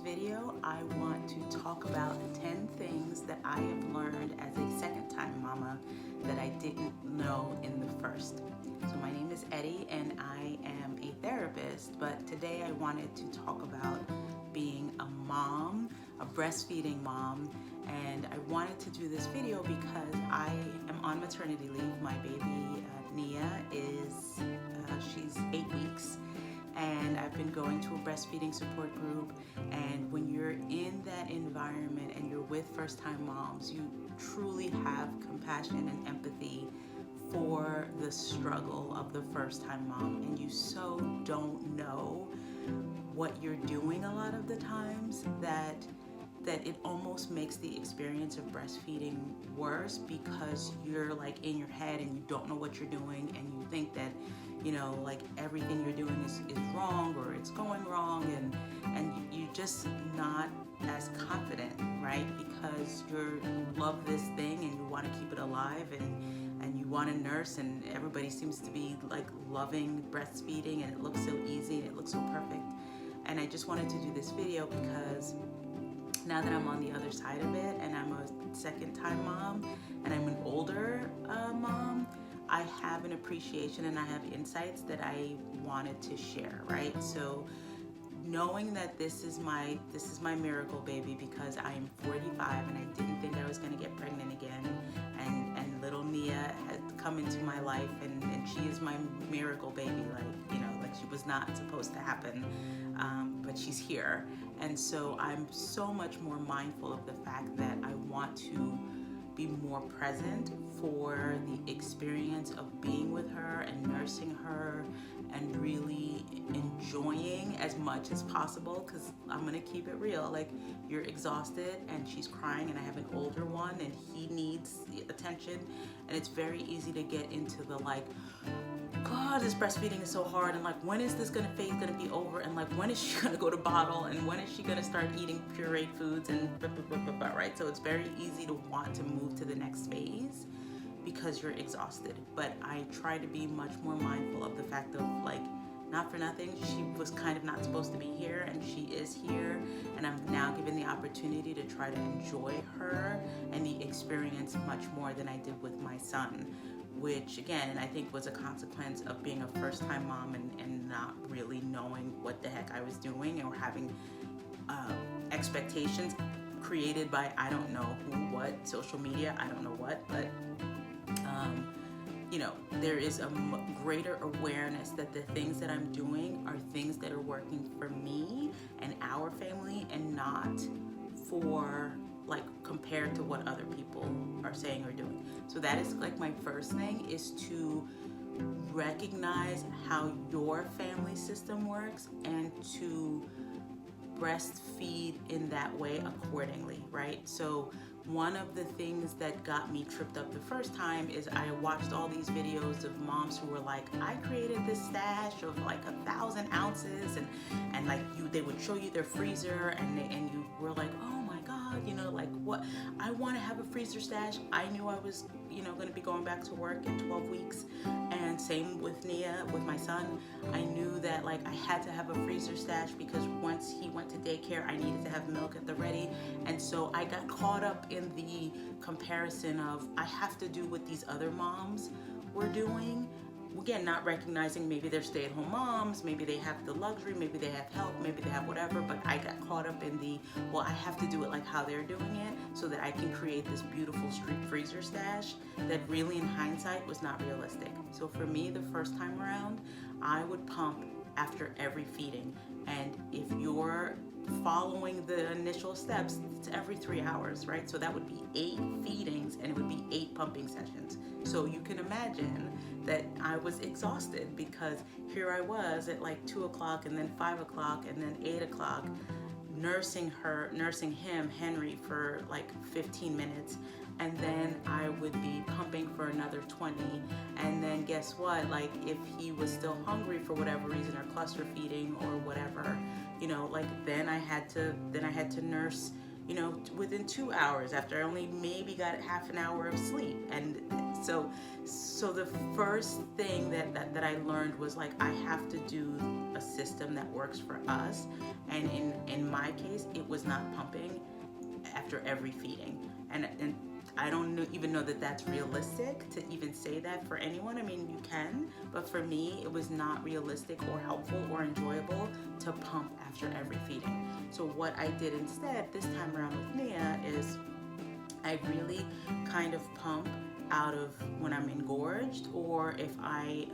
video, I want to talk about 10 things that I have learned as a second-time mama that I didn't know in the first. So my name is Eddie and I am a therapist, but today I wanted to talk about being a mom, a breastfeeding mom, and I wanted to do this video because I am on maternity leave. My baby, Nia, she's 8 weeks. And I've been going to a breastfeeding support group, and when you're in that environment and you're with first-time moms, you truly have compassion and empathy for the struggle of the first-time mom, and you so don't know what you're doing a lot of the times that it almost makes the experience of breastfeeding worse, because you're like in your head and you don't know what you're doing, and you think that like everything you're doing is wrong or it's going wrong, and you're just not as confident, right? Because you love this thing and you want to keep it alive, and you want to nurse, and everybody seems to be like loving breastfeeding, and it looks so easy and it looks so perfect. And I just wanted to do this video because now that I'm on the other side of it, and I'm a second-time mom, and I'm an older mom, I have an appreciation and I have insights that I wanted to share, right? So knowing that this is my miracle baby, because I am 45 and I didn't think I was going to get pregnant again, and little Nia had come into my life, and she is my miracle baby, like she was not supposed to happen, but she's here. And so I'm so much more mindful of the fact that I want to be more present for the experience of being with her and nursing her, and really enjoying as much as possible, because I'm gonna keep it real, like, you're exhausted and she's crying, and I have an older one and he needs attention, and it's very easy to get into the like, God, this breastfeeding is so hard, and like, when is this phase gonna be over, and like, when is she gonna go to bottle, and when is she gonna start eating pureed foods, and blah, blah, blah, blah, right? So it's very easy to want to move to the next phase because you're exhausted. But I try to be much more mindful of the fact of, like, not for nothing, she was kind of not supposed to be here, and she is here, and I'm now given the opportunity to try to enjoy her and the experience much more than I did with my son, which again I think was a consequence of being a first-time mom and not really knowing what the heck I was doing, or having expectations created by I don't know who, what, social media, I don't know what, but there is a greater awareness that the things that I'm doing are things that are working for me and our family, and not for, like, compared to what other people are saying or doing. So that is like my first thing, is to recognize how your family system works and to breastfeed in that way accordingly, right? So one of the things that got me tripped up the first time is I watched all these videos of moms who were like, I created this stash of like 1,000 ounces, and like they would show you their freezer, and you were like, oh my God, like, what? I want to have a freezer stash. I knew I was, going to be going back to work in 12 weeks, and same with Nia, with my son. I knew that, like, I had to have a freezer stash because once he went to daycare, I needed to have milk at the ready. And so I got caught up in the comparison of, I have to do what these other moms were doing. Again, not recognizing maybe they're stay-at-home moms, maybe they have the luxury, maybe they have help, maybe they have whatever, but I got caught up in the, well, I have to do it like how they're doing it so that I can create this beautiful street freezer stash that really in hindsight was not realistic. So for me, the first time around, I would pump after every feeding, and if you're following the initial steps, it's every 3 hours, right? So that would be 8 feedings, and it would be 8 pumping sessions. So you can imagine that I was exhausted, because here I was at like 2 o'clock, and then 5 o'clock, and then 8 o'clock, nursing him, Henry, for like 15 minutes. And then I would be pumping for another 20. And then guess what? Like, if he was still hungry for whatever reason, or cluster feeding or whatever, like, then I had to nurse, within 2 hours, after I only maybe got half an hour of sleep. And So the first thing that I learned was like, I have to do a system that works for us. And in my case, it was not pumping after every feeding. And I don't even know that that's realistic to even say that for anyone. I mean, you can, but for me, it was not realistic or helpful or enjoyable to pump after every feeding. So what I did instead this time around with Nia is I really kind of pump out of when I'm engorged, or if I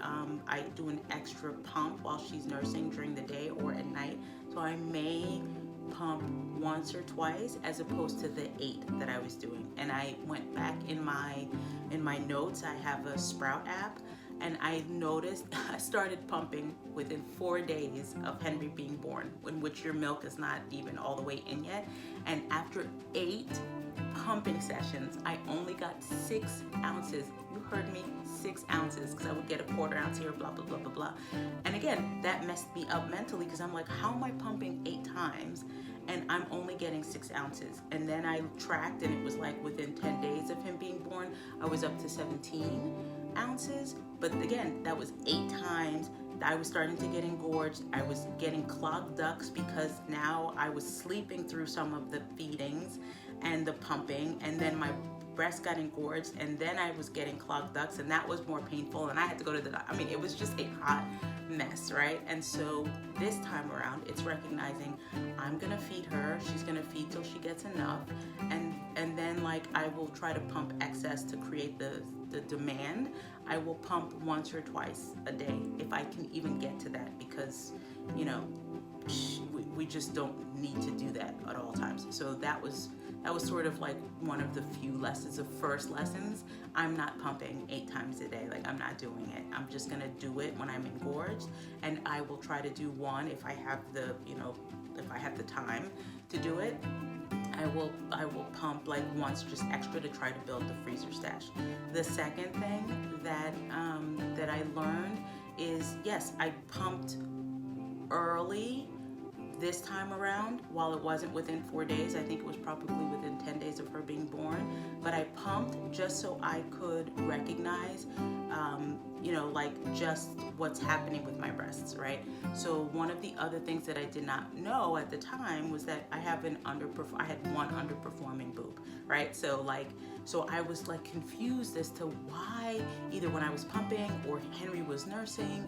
do an extra pump while she's nursing during the day or at night. So I may pump once or twice as opposed to the 8 that I was doing. And I went back in my notes. I have a Sprout app, and I noticed I started pumping within 4 days of Henry being born, in which your milk is not even all the way in yet. And after 8 pumping sessions, I only got 6 ounces. You heard me, 6 ounces, because I would get a quarter ounce here, blah, blah, blah, blah, blah. And again, that messed me up mentally, because I'm like, how am I pumping 8 times and I'm only getting 6 ounces? And then I tracked, and it was like within 10 days of him being born, I was up to 17 ounces. But again, that was 8 times. I was starting to get engorged. I was getting clogged ducts because now I was sleeping through some of the feedings and the pumping, and then my breast got engorged, and then I was getting clogged ducts, and that was more painful, and I had to go to the doctor. I mean, it was just a hot mess, right? And so this time around, it's recognizing I'm gonna feed her, she's gonna feed till she gets enough, and then like I will try to pump excess to create the demand. I will pump once or twice a day if I can even get to that, because you know, we just don't need to do that at all times. So that was sort of like one of the few lessons, the first lessons. I'm not pumping 8 times a day. Like, I'm not doing it. I'm just gonna do it when I'm engorged, and I will try to do one if I have the, if I have the time to do it. I will pump like once, just extra, to try to build the freezer stash. The second thing that I learned is, yes, I pumped early this time around. While it wasn't within 4 days, I think it was probably within 10 days of her being born, but I pumped just so I could recognize like just what's happening with my breasts, right? So one of the other things that I did not know at the time was that I had one underperforming boob, right? So I was like confused as to why, either when I was pumping or Henry was nursing,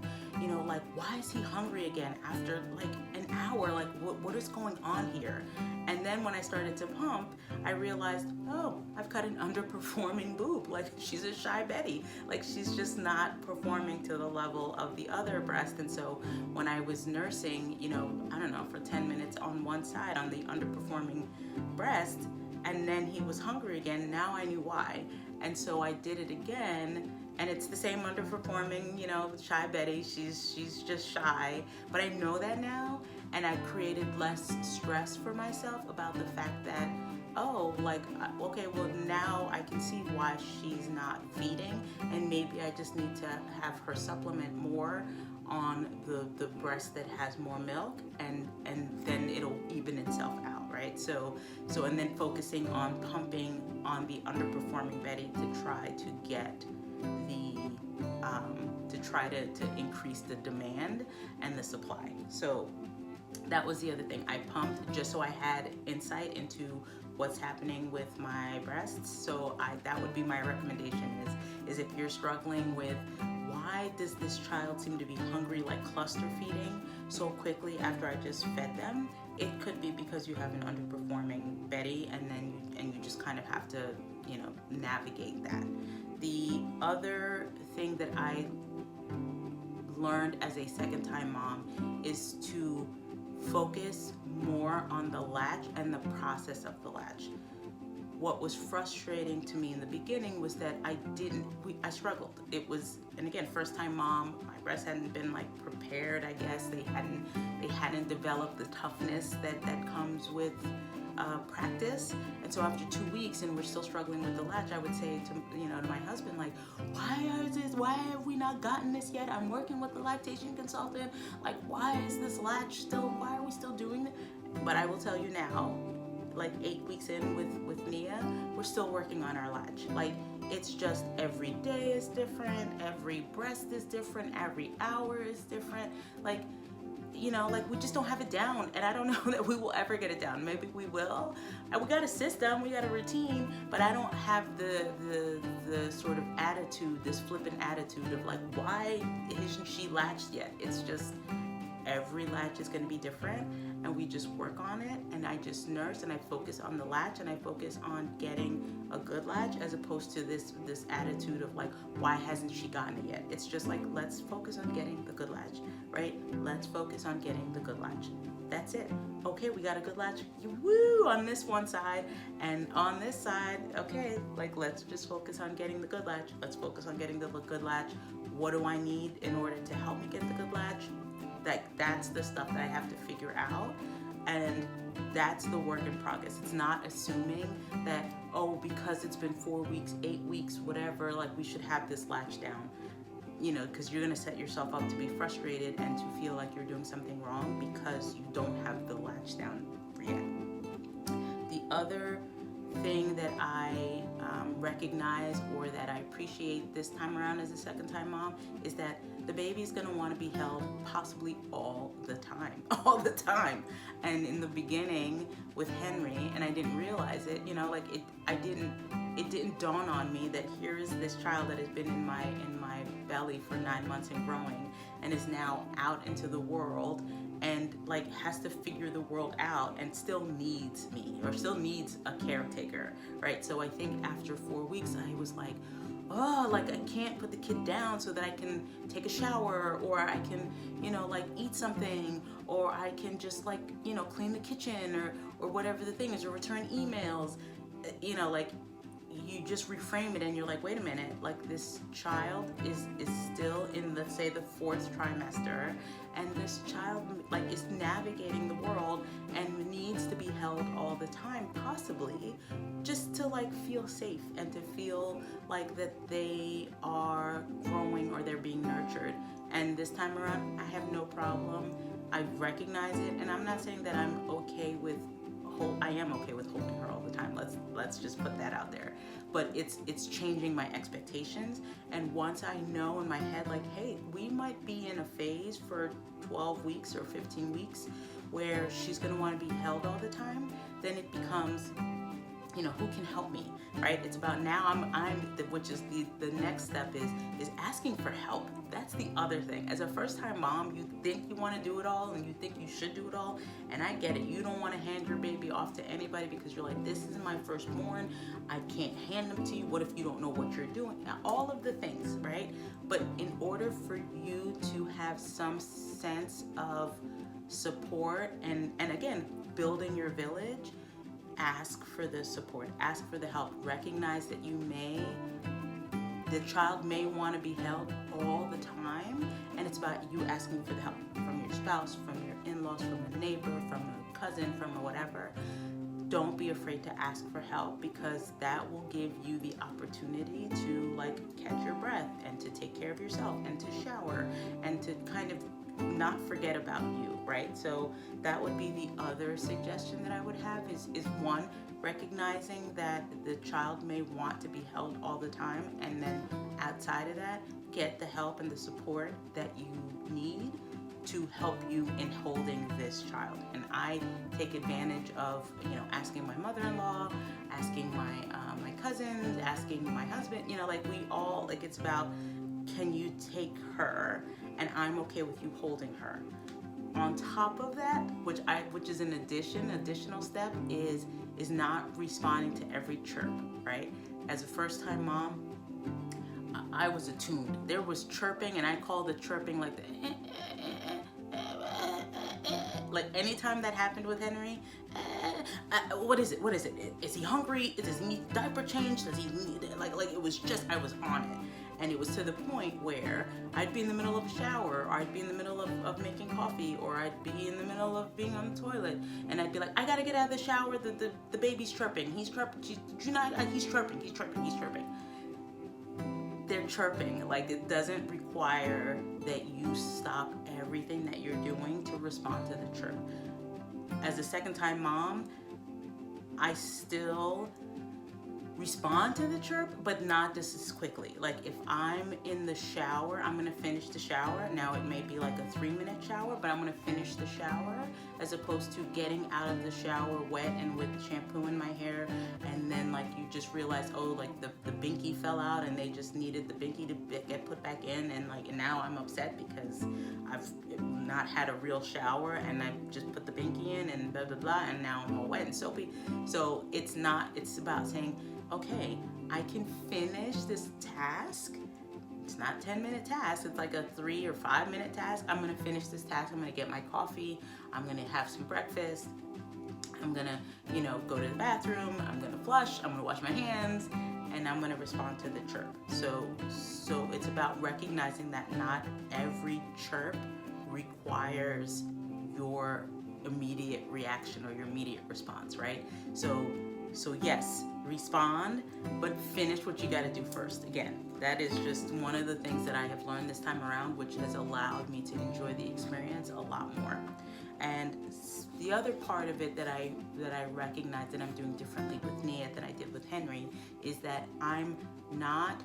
like, why is he hungry again after like an hour? Like, what is going on here? And then when I started to pump, I realized, oh, I've got an underperforming boob. Like, she's a shy Betty. Like, she's just not performing to the level of the other breast. And so when I was nursing, I don't know, for 10 minutes on one side on the underperforming breast, and then he was hungry again, now I knew why. And so I did it again, and it's the same underperforming, shy Betty. She's just shy, but I know that now, and I created less stress for myself about the fact that, oh, like, okay, well, now I can see why she's not feeding, and maybe I just need to have her supplement more on the breast that has more milk, and then it'll even itself out, right? So and then focusing on pumping on the underperforming Betty to try to get to increase the demand and the supply. So that was the other thing. I pumped just so I had insight into what's happening with my breasts. So that would be my recommendation is if you're struggling with, why does this child seem to be hungry, like cluster feeding so quickly after I just fed them? It could be because you have an underperforming Betty, and you just kind of have to, navigate that. The other thing that I learned as a second-time mom is to focus more on the latch and the process of the latch. What was frustrating to me in the beginning was that I struggled. It was, and again, first-time mom, my breasts hadn't been like prepared, I guess. They hadn't developed the toughness that comes with practice. And so after 2 weeks and we're still struggling with the latch, I would say to my husband, like, why have we not gotten this yet? I'm working with the lactation consultant. Like, why is this latch why are we still doing it? But I will tell you now, like 8 weeks in with Nia, we're still working on our latch. Like, It's just every day is different, every breast is different, every hour is different. Like, like we just don't have it down, and I don't know that we will ever get it down. Maybe we will. And we got a system, we got a routine, but I don't have the sort of attitude, this flippant attitude of like, why isn't she latched yet? It's just every latch is going to be different, and we just work on it, and I just nurse, and I focus on the latch, and I focus on getting a good latch, as opposed to this attitude of like, why hasn't she gotten it yet? It's just like, let's focus on getting the good latch, right? Let's focus on getting the good latch. That's it. Okay, we got a good latch, woo, on this one side, and on this side, okay, like, let's just focus on getting the good latch. Let's focus on getting the good latch. What do I need in order to help me get the good latch? That's the stuff that I have to figure out, and that's the work in progress. It's not assuming that, oh, because it's been 4 weeks, 8 weeks, whatever, like we should have this latch down, because you're going to set yourself up to be frustrated and to feel like you're doing something wrong because you don't have the latch down yet. The other thing that I recognize, or that I appreciate this time around as a second time mom, is that the baby's gonna want to be held possibly all the time. And in the beginning with Henry, and I didn't realize it, it didn't dawn on me that here is this child that has been in my belly for 9 months and growing, and is now out into the world, and like has to figure the world out, and still needs me, or still needs a caretaker, right? So I think after 4 weeks, I was like, oh, like I can't put the kid down so that I can take a shower, or I can, like eat something, or I can just like, clean the kitchen, or whatever the thing is, or return emails, like you just reframe it, and you're like, wait a minute, like this child is still in the 4th trimester, and this child like is navigating the world and needs to be held all the time, possibly just to like feel safe and to feel like that they are growing or they're being nurtured. And this time around, I have no problem. I recognize it, and I'm not saying that I'm okay with I am okay with holding her all the time. Let's just put that out there. But it's changing my expectations. And once I know in my head, like, hey, we might be in a phase for 12 weeks or 15 weeks where she's gonna want to be held all the time, then it becomes, who can help me, right? It's about now which is the next step is asking for help. That's the other thing. As a first-time mom, you think you want to do it all, and you think you should do it all, and I get it. You don't want to hand your baby off to anybody because you're like, this is my firstborn. I can't hand them to you. What if you don't know what you're doing? Now, all of the things, right? But in order for you to have some sense of support and again, building your village, ask for the support, ask for the help. Recognize that the child may want to be held all the time, and it's about you asking for the help from your spouse, from your in-laws, from a neighbor, from a cousin, from a whatever. Don't be afraid to ask for help, because that will give you the opportunity to like catch your breath and to take care of yourself and to shower and to kind of not forget about you, right? So that would be the other suggestion that I would have is one, recognizing that the child may want to be held all the time, and then outside of that, get the help and the support that you need to help you in holding this child. And I take advantage of, asking my mother-in-law, asking my cousins, asking my husband, we all, it's about, can you take her? And I'm okay with you holding her. On top of that, which is an additional step, is not responding to every chirp, right? As a first-time mom, I was attuned. There was chirping, and I call the chirping like the like anytime that happened with Henry, what is it? Is he hungry? Does he need diaper change? Does he need it? Like it was just, I was on it. And it was to the point where I'd be in the middle of a shower, or I'd be in the middle of making coffee, or I'd be in the middle of being on the toilet, and I'd be like, I gotta get out of the shower, the baby's chirping, he's chirping, he's chirping. They're chirping. Like, it doesn't require that you stop everything that you're doing to respond to the chirp. As a second-time mom, I still respond to the chirp, but not just as quickly. Like if I'm in the shower, I'm gonna finish the shower. Now it may be like a 3-minute shower, but I'm gonna finish the shower, as opposed to getting out of the shower wet and with shampoo in my hair, and then like you just realize, oh, like the binky fell out and they just needed the binky to get put back in, and like now I'm upset because I've not had a real shower and I just put the binky in and blah blah blah, and now I'm all wet and soapy. So it's about saying, okay, I can finish this task. It's not a 10-minute task. It's like a 3 or 5-minute task. I'm gonna finish this task. I'm gonna get my coffee. I'm gonna have some breakfast. I'm gonna, go to the bathroom. I'm gonna flush. I'm gonna wash my hands, and I'm gonna respond to the chirp. So it's about recognizing that not every chirp requires your immediate reaction or your immediate response, right? So yes, respond, but finish what you got to do first. Again, that is just one of the things that I have learned this time around, which has allowed me to enjoy the experience a lot more. And the other part of it that I recognize that I'm doing differently with Nia than I did with Henry is that I'm not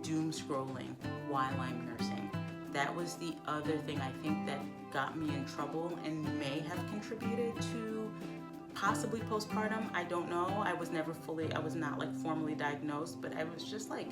doom scrolling while I'm nursing. That was the other thing I think that got me in trouble and may have contributed to possibly postpartum. I don't know. I was not like formally diagnosed, but I was just like,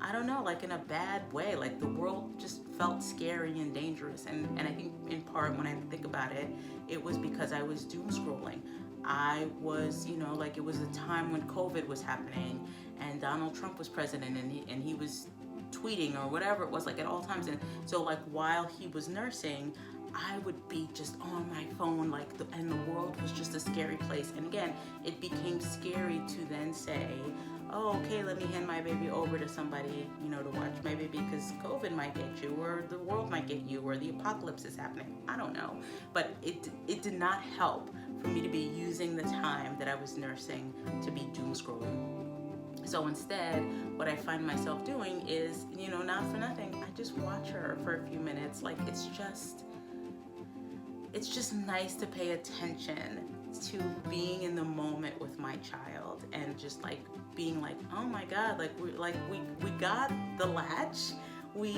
I don't know, like in a bad way. Like the world just felt scary and dangerous. And I think in part when I think about it, it was because I was doom scrolling. I was, like it was a time when COVID was happening and Donald Trump was president, and he was tweeting or whatever it was, like at all times. And so like while he was nursing, I would be just on my phone, and the world was just a scary place. And again, it became scary to then say, oh, okay, let me hand my baby over to somebody, to watch my baby because COVID might get you, or the world might get you, or the apocalypse is happening. I don't know. But it did not help for me to be using the time that I was nursing to be doom scrolling. So instead, what I find myself doing is, not for nothing, I just watch her for a few minutes. Like it's just nice to pay attention to being in the moment with my child, and just like being like, oh my God, we got the latch. We're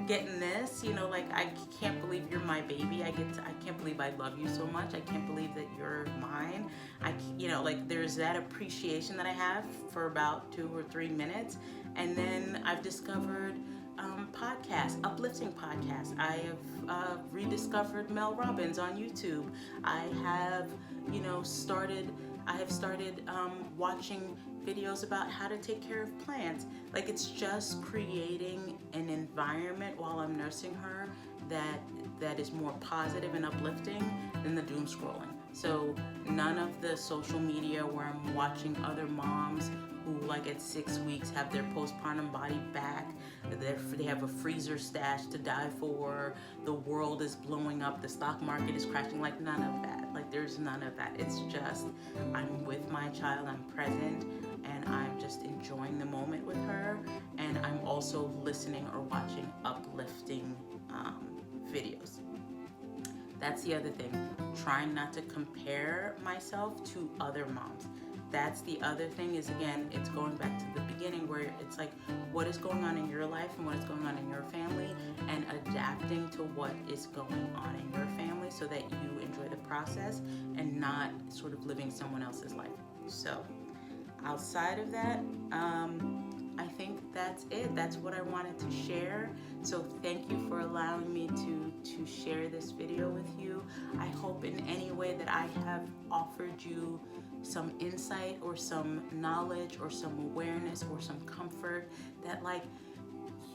getting this, I can't believe you're my baby. I can't believe I love you so much. I can't believe that you're mine. There's that appreciation that I have for about 2 or 3 minutes. And then I've discovered podcasts, uplifting podcasts. I have rediscovered Mel Robbins on YouTube. I have, started watching videos about how to take care of plants. Like it's just creating an environment while I'm nursing her that is more positive and uplifting than the doom scrolling. So none of the social media where I'm watching other moms who like at 6 weeks have their postpartum body back, they have a freezer stash to die for, the world is blowing up, the stock market is crashing, like none of that. Like there's none of that. It's just I'm with my child, I'm present, and I'm just enjoying the moment with her, and I'm also listening or watching uplifting videos. That's the other thing, trying not to compare myself to other moms. That's the other thing is, again, it's going back to the beginning where it's like, what is going on in your life and what is going on in your family, and adapting to what is going on in your family so that you enjoy the process and not sort of living someone else's life. So outside of that, I think that's it. That's what I wanted to share. So thank you for allowing me to share this video with you. I hope in any way that I have offered you some insight or some knowledge or some awareness or some comfort, that like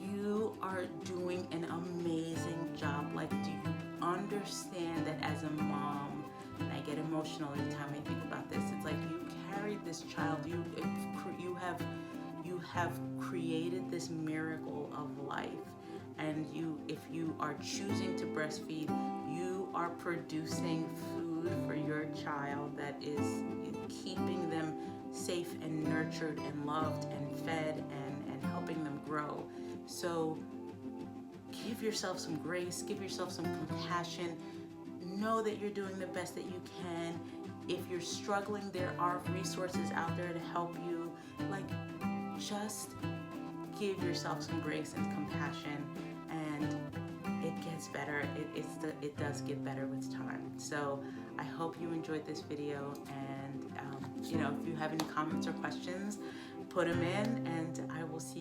you are doing an amazing job. Like, do you understand that as a mom, and I get emotional every time I think about this, it's like you carried this child, you have created this miracle of life, and if you are choosing to breastfeed, you are producing food for your child that is keeping them safe and nurtured and loved and fed and helping them grow. So give yourself some grace, give yourself some compassion. Know that you're doing the best that you can. If you're struggling, there are resources out there to help you. like, just give yourself some grace and compassion, and it gets better. It does get better with time. So I hope you enjoyed this video, and if you have any comments or questions, put them in, and I will see